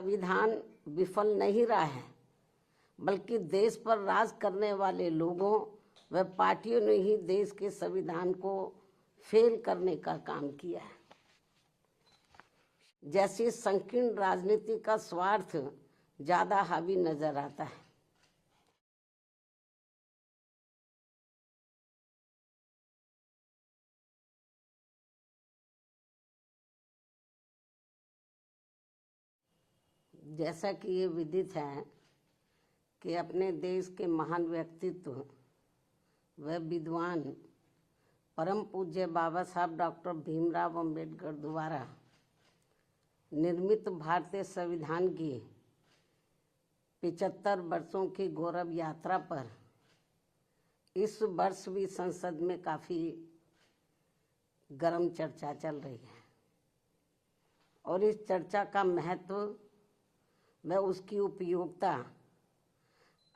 संविधान विफल नहीं रहा है, बल्कि देश पर राज करने वाले लोगों व पार्टियों ने ही देश के संविधान को फेल करने का काम किया है। जैसे संकीर्ण राजनीति का स्वार्थ ज्यादा हावी नजर आता है। जैसा कि ये विदित है कि अपने देश के महान व्यक्तित्व व विद्वान परम पूज्य बाबा साहब डॉक्टर भीमराव अंबेडकर द्वारा निर्मित भारतीय संविधान की 75 वर्षों की गौरव यात्रा पर इस वर्ष भी संसद में काफ़ी गर्म चर्चा चल रही है और इस चर्चा का महत्व व उसकी उपयोगिता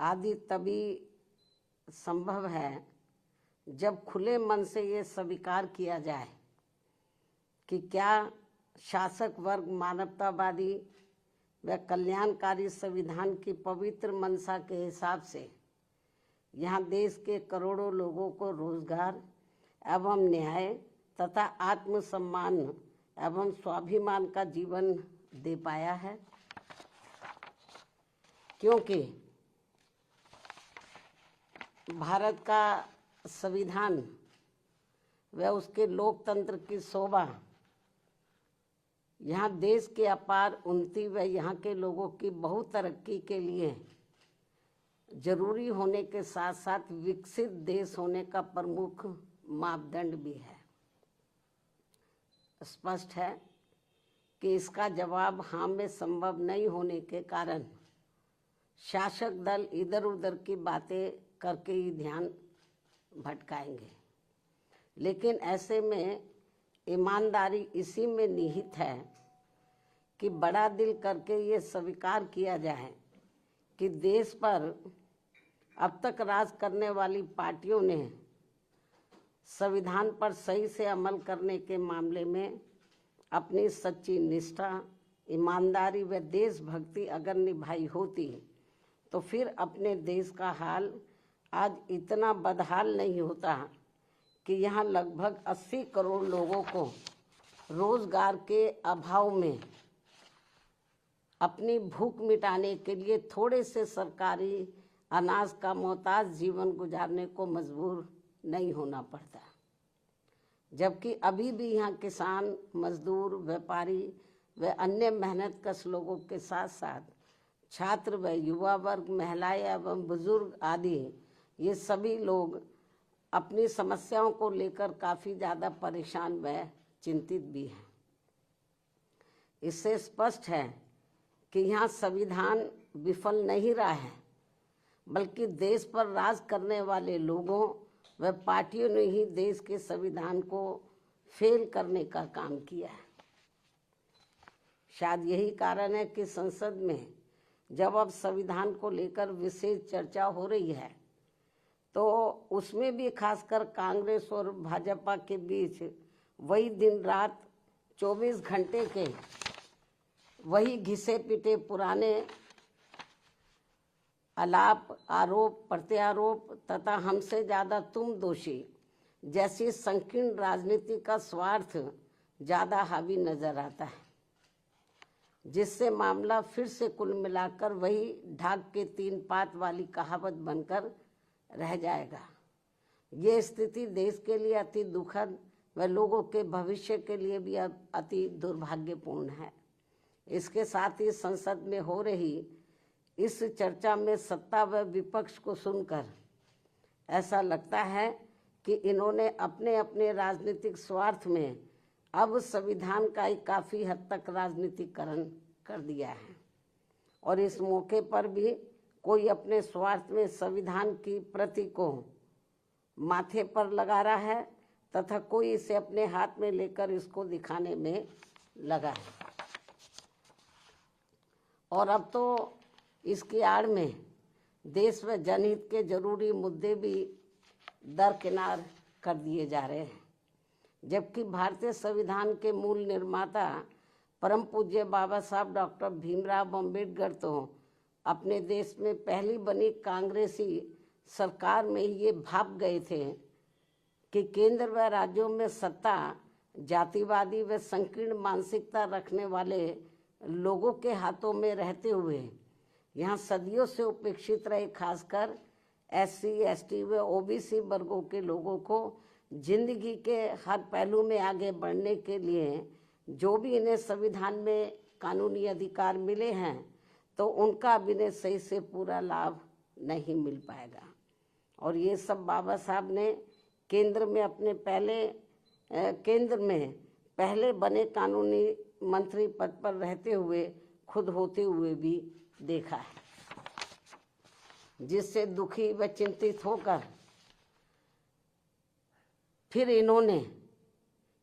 आदि तभी संभव है जब खुले मन से ये स्वीकार किया जाए कि क्या शासक वर्ग मानवतावादी व कल्याणकारी संविधान की पवित्र मंशा के हिसाब से यहाँ देश के करोड़ों लोगों को रोजगार एवं न्याय तथा आत्मसम्मान एवं स्वाभिमान का जीवन दे पाया है। क्योंकि भारत का संविधान व उसके लोकतंत्र की शोभा यहाँ देश के अपार उन्नति व यहाँ के लोगों की बहुत तरक्की के लिए जरूरी होने के साथ साथ विकसित देश होने का प्रमुख मापदंड भी है। स्पष्ट है कि इसका जवाब हाँ में संभव नहीं होने के कारण शासक दल इधर उधर की बातें करके ही ध्यान भटकाएंगे। लेकिन ऐसे में ईमानदारी इसी में निहित है कि बड़ा दिल करके ये स्वीकार किया जाए कि देश पर अब तक राज करने वाली पार्टियों ने संविधान पर सही से अमल करने के मामले में अपनी सच्ची निष्ठा, ईमानदारी व देशभक्ति अगर निभाई होती तो फिर अपने देश का हाल आज इतना बदहाल नहीं होता कि यहाँ लगभग 80 करोड़ लोगों को रोजगार के अभाव में अपनी भूख मिटाने के लिए थोड़े से सरकारी अनाज का मोहताज जीवन गुजारने को मजबूर नहीं होना पड़ता। जबकि अभी भी यहाँ किसान, मजदूर, व्यापारी व अन्य मेहनतकश लोगों के साथ साथ छात्र व युवा वर्ग, महिलाएं एवं बुजुर्ग आदि ये सभी लोग अपनी समस्याओं को लेकर काफ़ी ज़्यादा परेशान व चिंतित भी हैं। इससे स्पष्ट है कि यहाँ संविधान विफल नहीं रहा है, बल्कि देश पर राज करने वाले लोगों व पार्टियों ने ही देश के संविधान को फेल करने का काम किया है। शायद यही कारण है कि संसद में जब अब संविधान को लेकर विशेष चर्चा हो रही है तो उसमें भी खासकर कांग्रेस और भाजपा के बीच वही दिन रात 24 घंटे के वही घिसे पिटे पुराने आलाप, आरोप प्रत्यारोप तथा हमसे ज़्यादा तुम दोषी जैसी संकीर्ण राजनीति का स्वार्थ ज़्यादा हावी नजर आता है, जिससे मामला फिर से कुल मिलाकर वही ढाक के 3 पात वाली कहावत बनकर रह जाएगा। ये स्थिति देश के लिए अति दुखद व लोगों के भविष्य के लिए भी अति दुर्भाग्यपूर्ण है। इसके साथ ही संसद में हो रही इस चर्चा में सत्ता व विपक्ष को सुनकर ऐसा लगता है कि इन्होंने अपने अपने राजनीतिक स्वार्थ में अब संविधान का ही काफ़ी हद तक राजनीतिकरण कर दिया है और इस मौके पर भी कोई अपने स्वार्थ में संविधान की प्रति को माथे पर लगा रहा है तथा कोई इसे अपने हाथ में लेकर इसको दिखाने में लगा है। और अब तो इसकी आड़ में देश व जनहित के जरूरी मुद्दे भी दरकिनार कर दिए जा रहे हैं, जबकि भारतीय संविधान के मूल निर्माता परम पूज्य बाबा साहब डॉक्टर भीमराव अम्बेडकर तो अपने देश में पहली बनी कांग्रेसी सरकार में ये भाप गए थे कि केंद्र व राज्यों में सत्ता जातिवादी व संकीर्ण मानसिकता रखने वाले लोगों के हाथों में रहते हुए यहाँ सदियों से उपेक्षित रहे खासकर SC, ST व OBC वर्गों के लोगों को जिंदगी के हर पहलू में आगे बढ़ने के लिए जो भी इन्हें संविधान में कानूनी अधिकार मिले हैं तो उनका भी इन्हें सही से पूरा लाभ नहीं मिल पाएगा। और ये सब बाबा साहब ने केंद्र में पहले बने कानूनी मंत्री पद पर रहते हुए खुद होते हुए भी देखा है, जिससे दुखी व चिंतित होकर फिर इन्होंने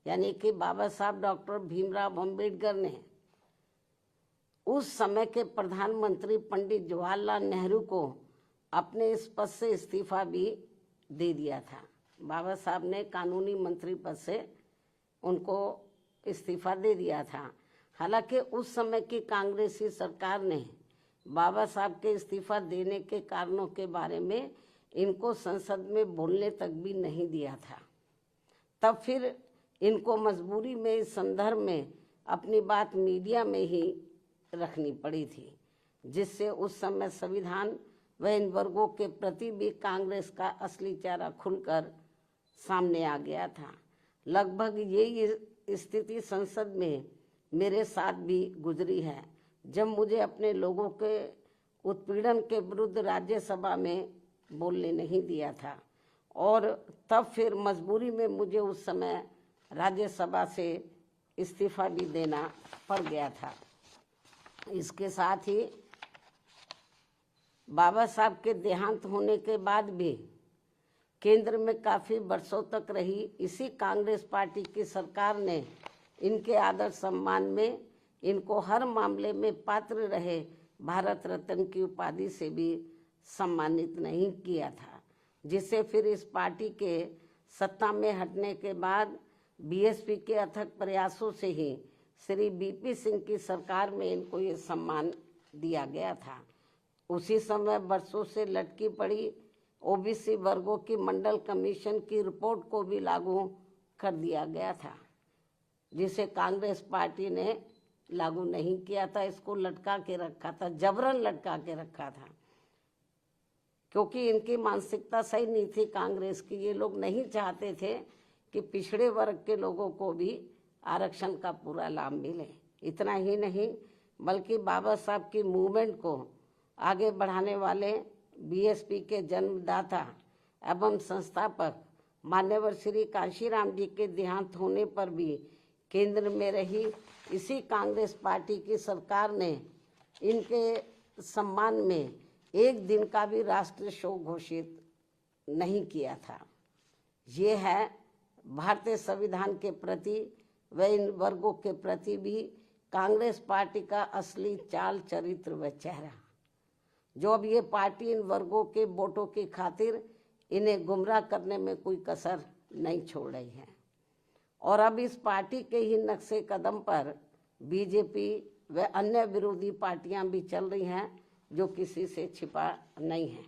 यानी कि बाबा साहब डॉक्टर भीमराव अम्बेडकर ने उस समय के प्रधानमंत्री पंडित जवाहरलाल नेहरू को अपने इस पद से इस्तीफा भी दे दिया था। बाबा साहब ने कानूनी मंत्री पद से उनको इस्तीफा दे दिया था। हालांकि उस समय की कांग्रेसी सरकार ने बाबा साहब के इस्तीफा देने के कारणों के बारे में इनको संसद में बोलने तक भी नहीं दिया था। तब फिर इनको मजबूरी में इस संदर्भ में अपनी बात मीडिया में ही रखनी पड़ी थी, जिससे उस समय संविधान व इन वर्गों के प्रति भी कांग्रेस का असली चेहरा खुलकर सामने आ गया था। लगभग यही स्थिति संसद में मेरे साथ भी गुजरी है, जब मुझे अपने लोगों के उत्पीड़न के विरुद्ध राज्यसभा में बोलने नहीं दिया था और तब फिर मजबूरी में मुझे उस समय राज्यसभा से इस्तीफा भी देना पड़ गया था। इसके साथ ही बाबा साहब के देहांत होने के बाद भी केंद्र में काफ़ी वर्षों तक रही इसी कांग्रेस पार्टी की सरकार ने इनके आदर सम्मान में इनको हर मामले में पात्र रहे भारत रत्न की उपाधि से भी सम्मानित नहीं किया था, जिससे फिर इस पार्टी के सत्ता में हटने के बाद BSP के अथक प्रयासों से ही श्री BP सिंह की सरकार में इनको ये सम्मान दिया गया था। उसी समय वर्षों से लटकी पड़ी OBC वर्गों की मंडल कमीशन की रिपोर्ट को भी लागू कर दिया गया था, जिसे कांग्रेस पार्टी ने लागू नहीं किया था। इसको लटका के रखा था, जबरन लटका के रखा था, क्योंकि इनकी मानसिकता सही नहीं थी कांग्रेस की। ये लोग नहीं चाहते थे कि पिछड़े वर्ग के लोगों को भी आरक्षण का पूरा लाभ मिले। इतना ही नहीं बल्कि बाबा साहब की मूवमेंट को आगे बढ़ाने वाले BSP के जन्मदाता एवं संस्थापक मान्यवर श्री कांशीराम जी के देहांत होने पर भी केंद्र में रही इसी कांग्रेस पार्टी की सरकार ने इनके सम्मान में एक दिन का भी राष्ट्रीय शोक घोषित नहीं किया था। ये है भारतीय संविधान के प्रति व इन वर्गों के प्रति भी कांग्रेस पार्टी का असली चाल चरित्र व चेहरा, जो अब ये पार्टी इन वर्गों के वोटों की खातिर इन्हें गुमराह करने में कोई कसर नहीं छोड़ रही है। और अब इस पार्टी के ही नक्शे कदम पर BJP व अन्य विरोधी पार्टियां भी चल रही हैं, जो किसी से छिपा नहीं है।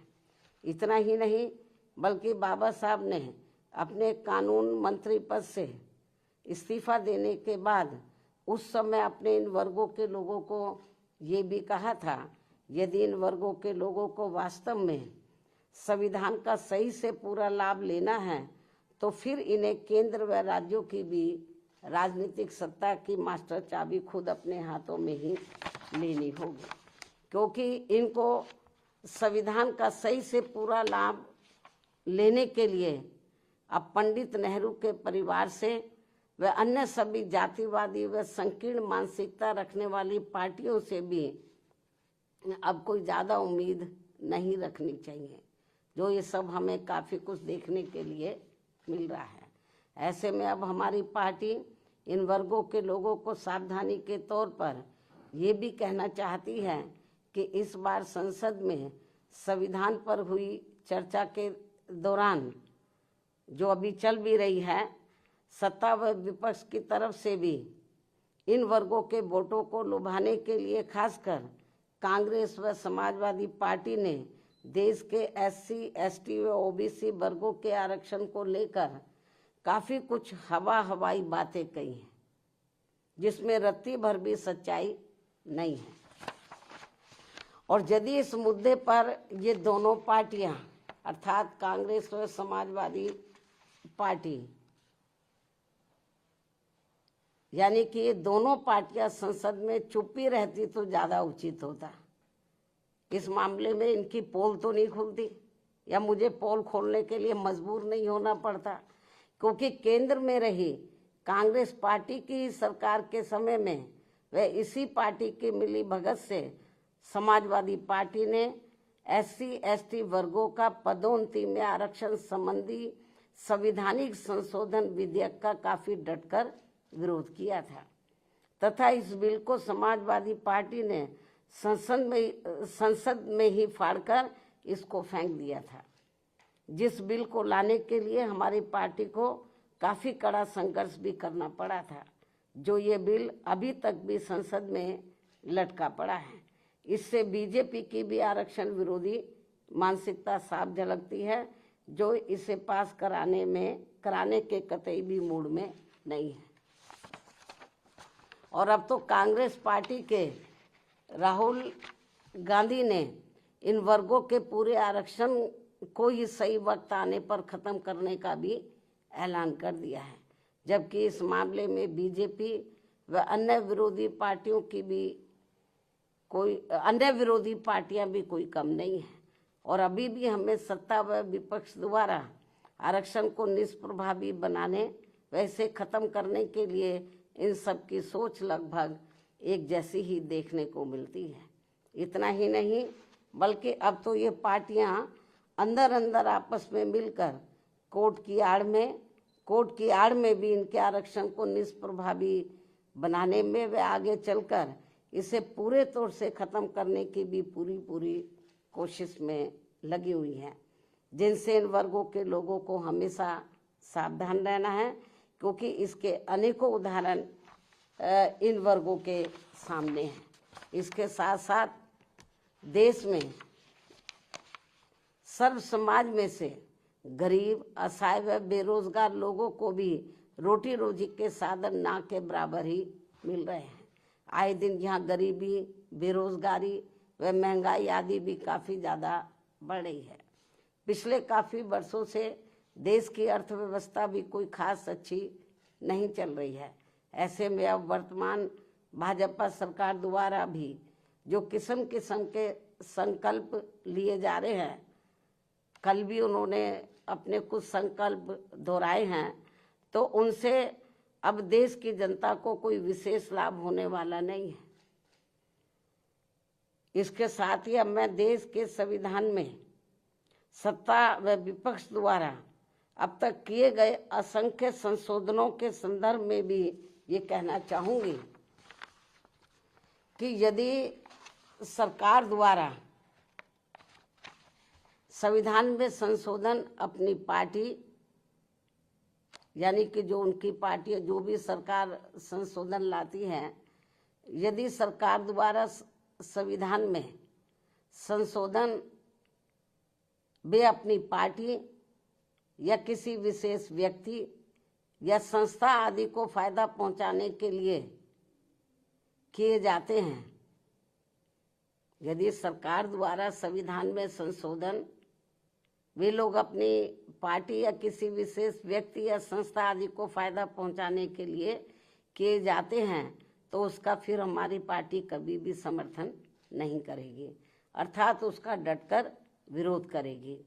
इतना ही नहीं बल्कि बाबा साहब ने अपने कानून मंत्री पद से इस्तीफा देने के बाद उस समय अपने इन वर्गों के लोगों को ये भी कहा था, यदि इन वर्गों के लोगों को वास्तव में संविधान का सही से पूरा लाभ लेना है तो फिर इन्हें केंद्र व राज्यों की भी राजनीतिक सत्ता की मास्टर चाबी खुद अपने हाथों में ही लेनी होगी, क्योंकि इनको संविधान का सही से पूरा लाभ लेने के लिए अब पंडित नेहरू के परिवार से व अन्य सभी जातिवादी व संकीर्ण मानसिकता रखने वाली पार्टियों से भी अब कोई ज़्यादा उम्मीद नहीं रखनी चाहिए, जो ये सब हमें काफ़ी कुछ देखने के लिए मिल रहा है। ऐसे में अब हमारी पार्टी इन वर्गों के लोगों को सावधानी के तौर पर ये भी कहना चाहती है कि इस बार संसद में संविधान पर हुई चर्चा के दौरान, जो अभी चल भी रही है, सत्ता व विपक्ष की तरफ से भी इन वर्गों के वोटों को लुभाने के लिए खासकर कांग्रेस व समाजवादी पार्टी ने देश के SC, ST व OBC वर्गों के आरक्षण को लेकर काफी कुछ हवाई बातें कही हैं, जिसमें रत्ती भर भी सच्चाई नहीं है। और यदि इस मुद्दे पर ये दोनों पार्टियां अर्थात कांग्रेस व समाजवादी पार्टी यानी कि ये दोनों पार्टियां संसद में चुप्पी रहती तो ज्यादा उचित होता। इस मामले में इनकी पोल तो नहीं खुलती या मुझे पोल खोलने के लिए मजबूर नहीं होना पड़ता, क्योंकि केंद्र में रही कांग्रेस पार्टी की सरकार के समय में व इसी पार्टी की मिली भगत से समाजवादी पार्टी ने SC, ST वर्गों का पदोन्नति में आरक्षण संबंधी संवैधानिक संशोधन विधेयक का काफी डटकर विरोध किया था तथा इस बिल को समाजवादी पार्टी ने संसद में ही फाड़कर इसको फेंक दिया था, जिस बिल को लाने के लिए हमारी पार्टी को काफी कड़ा संघर्ष भी करना पड़ा था, जो ये बिल अभी तक भी संसद में लटका पड़ा है। इससे बीजेपी की भी आरक्षण विरोधी मानसिकता साफ झलकती है, जो इसे पास कराने के कतई भी मूड में नहीं है। और अब तो कांग्रेस पार्टी के राहुल गांधी ने इन वर्गों के पूरे आरक्षण को ही सही वक्त आने पर खत्म करने का भी ऐलान कर दिया है, जबकि इस मामले में बीजेपी व अन्य विरोधी पार्टियां भी कोई कम नहीं है। और अभी भी हमें सत्ता व विपक्ष द्वारा आरक्षण को निष्प्रभावी बनाने व इसे खत्म करने के लिए इन सब की सोच लगभग एक जैसी ही देखने को मिलती है। इतना ही नहीं बल्कि अब तो ये पार्टियां अंदर आपस में मिलकर कोर्ट की आड़ में भी इनके आरक्षण को निष्प्रभावी बनाने में वे आगे चलकर इसे पूरे तौर से खत्म करने की भी पूरी कोशिश में लगी हुई हैं, जिनसे इन वर्गों के लोगों को हमेशा सावधान रहना है, क्योंकि इसके अनेकों उदाहरण इन वर्गों के सामने हैं। इसके साथ साथ देश में सर्व समाज में से गरीब, असहाय व बेरोजगार लोगों को भी रोटी रोजी के साधन ना के बराबर ही मिल रहे हैं। आए दिन यहाँ गरीबी, बेरोजगारी व महंगाई आदि भी काफ़ी ज़्यादा बढ़ रही है। पिछले काफ़ी वर्षों से देश की अर्थव्यवस्था भी कोई खास अच्छी नहीं चल रही है। ऐसे में अब वर्तमान भाजपा सरकार द्वारा भी जो किस्म के संकल्प लिए जा रहे हैं, कल भी उन्होंने अपने कुछ संकल्प दोहराए हैं, तो उनसे अब देश की जनता को कोई विशेष लाभ होने वाला नहीं है। इसके साथ ही अब मैं देश के संविधान में सत्ता व विपक्ष द्वारा अब तक किए गए असंख्य संशोधनों के संदर्भ में भी ये कहना चाहूँगी कि यदि सरकार द्वारा संविधान में संशोधन अपनी पार्टी यानी कि जो उनकी पार्टी जो भी सरकार संशोधन लाती है, यदि सरकार द्वारा संविधान में संशोधन वे अपनी पार्टी या किसी विशेष व्यक्ति या संस्था आदि को फायदा पहुंचाने के लिए किए जाते हैं, यदि सरकार द्वारा संविधान में संशोधन वे लोग अपनी पार्टी या किसी विशेष व्यक्ति या संस्था आदि को फायदा पहुंचाने के लिए किए जाते हैं, तो उसका फिर हमारी पार्टी कभी भी समर्थन नहीं करेगी, अर्थात उसका डटकर विरोध करेगी।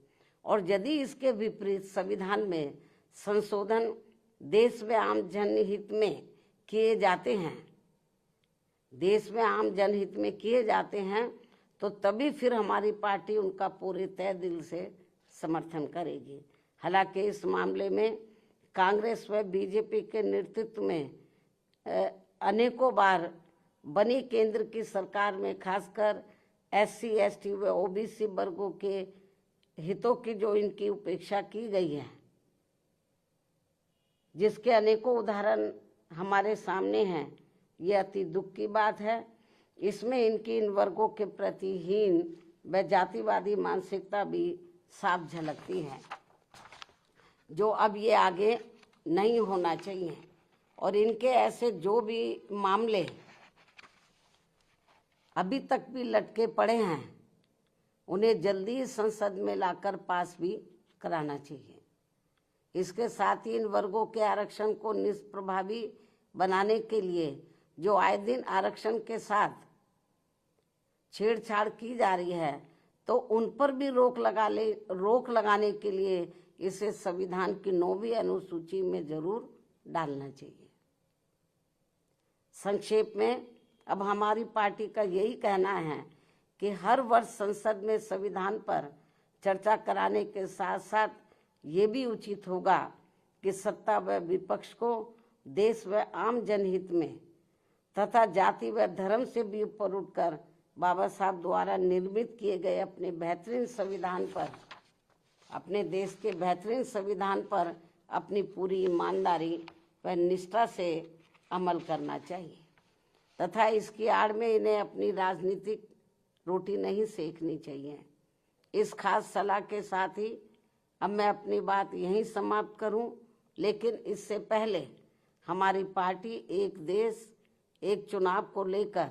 और यदि इसके विपरीत संविधान में संशोधन देश में आम जनहित में किए जाते हैं, देश में आम जनहित में किए जाते हैं, तो तभी फिर हमारी पार्टी उनका पूरे तय दिल से समर्थन करेगी। हालांकि इस मामले में कांग्रेस व बीजेपी के नेतृत्व में अनेकों बार बनी केंद्र की सरकार में खासकर SC, ST व OBC वर्गों के हितों की जो इनकी उपेक्षा की गई है, जिसके अनेकों उदाहरण हमारे सामने हैं, ये अति दुख की बात है। इसमें इनकी इन वर्गों के प्रति हीन व जातिवादी मानसिकता भी साफ झलकती है, जो अब ये आगे नहीं होना चाहिए। और इनके ऐसे जो भी मामले अभी तक भी लटके पड़े हैं, उन्हें जल्दी संसद में लाकर पास भी कराना चाहिए। इसके साथ ही इन वर्गों के आरक्षण को निष्प्रभावी बनाने के लिए जो आए दिन आरक्षण के साथ छेड़छाड़ की जा रही है, तो उन पर भी रोक लगाने के लिए इसे संविधान की 9वीं अनुसूची में जरूर डालना चाहिए। संक्षेप में अब हमारी पार्टी का यही कहना है कि हर वर्ष संसद में संविधान पर चर्चा कराने के साथ साथ ये भी उचित होगा कि सत्ता व विपक्ष को देश व आम जनहित में तथा जाति व धर्म से भी ऊपर उठकर बाबा साहब द्वारा निर्मित किए गए अपने बेहतरीन संविधान पर, अपने देश के बेहतरीन संविधान पर अपनी पूरी ईमानदारी व निष्ठा से अमल करना चाहिए तथा इसकी आड़ में इन्हें अपनी राजनीतिक रोटी नहीं सेकनी चाहिए। इस खास सलाह के साथ ही अब मैं अपनी बात यहीं समाप्त करूं, लेकिन इससे पहले हमारी पार्टी एक देश एक चुनाव को लेकर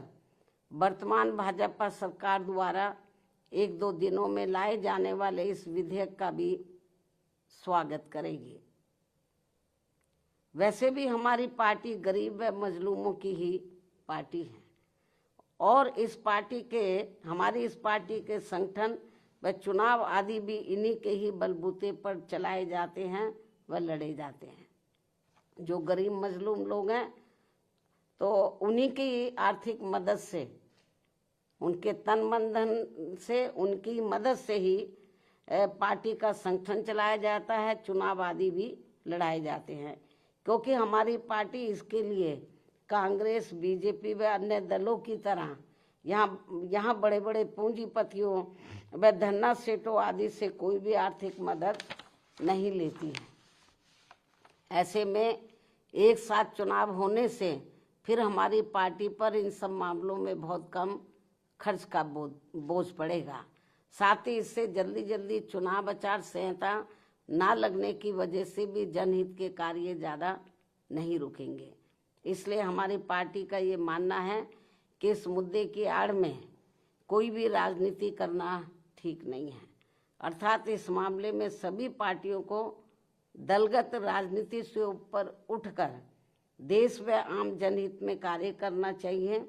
वर्तमान भाजपा सरकार द्वारा 1-2 दिनों में लाए जाने वाले इस विधेयक का भी स्वागत करेगी। वैसे भी हमारी पार्टी गरीब व मजलूमों की ही पार्टी है और हमारी इस पार्टी के संगठन व चुनाव आदि भी इन्हीं के ही बलबूते पर चलाए जाते हैं व लड़े जाते हैं। जो गरीब मजलूम लोग हैं तो उन्हीं की आर्थिक मदद से, उनके तन मन धन से, उनकी मदद से ही पार्टी का संगठन चलाया जाता है, चुनाव आदि भी लड़ाए जाते हैं। क्योंकि हमारी पार्टी इसके लिए कांग्रेस, बीजेपी व अन्य दलों की तरह यहाँ बड़े बड़े पूंजीपतियों व धन्ना सेठों आदि से कोई भी आर्थिक मदद नहीं लेती है। ऐसे में एक साथ चुनाव होने से फिर हमारी पार्टी पर इन सब मामलों में बहुत कम खर्च का बोझ पड़ेगा। साथ ही इससे जल्दी चुनाव आचार संहिता ना लगने की वजह से भी जनहित के कार्य ज़्यादा नहीं रुकेंगे। इसलिए हमारी पार्टी का ये मानना है कि इस मुद्दे की आड़ में कोई भी राजनीति करना ठीक नहीं है। अर्थात इस मामले में सभी पार्टियों को दलगत राजनीति से ऊपर उठकर देश व आम जनहित में कार्य करना चाहिए,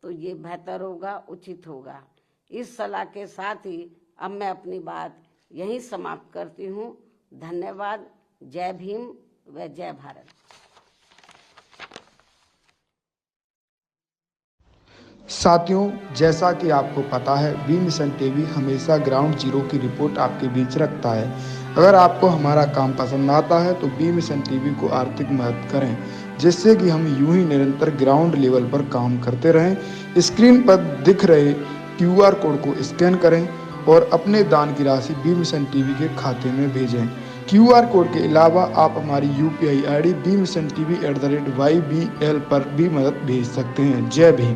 तो ये बेहतर होगा, उचित होगा। इस सलाह के साथ ही अब मैं अपनी बात यहीं समाप्त करती हूँ। धन्यवाद। जय भीम व जय भारत। साथियों, जैसा कि आपको पता है, बी मिशन टीवी हमेशा ग्राउंड जीरो की रिपोर्ट आपके बीच रखता है। अगर आपको हमारा काम पसंद आता है तो बी मिशन टीवी को आर्थिक मदद करें, जिससे कि हम यूं ही निरंतर ग्राउंड लेवल पर काम करते रहें। स्क्रीन पर दिख रहे QR कोड को स्कैन करें और अपने दान की राशि बी मिशन टीवी के खाते में भेजें। QR कोड के अलावा आप हमारी UPI ID bmissiontv@ybl पर भी मदद भेज सकते हैं। जय भीम।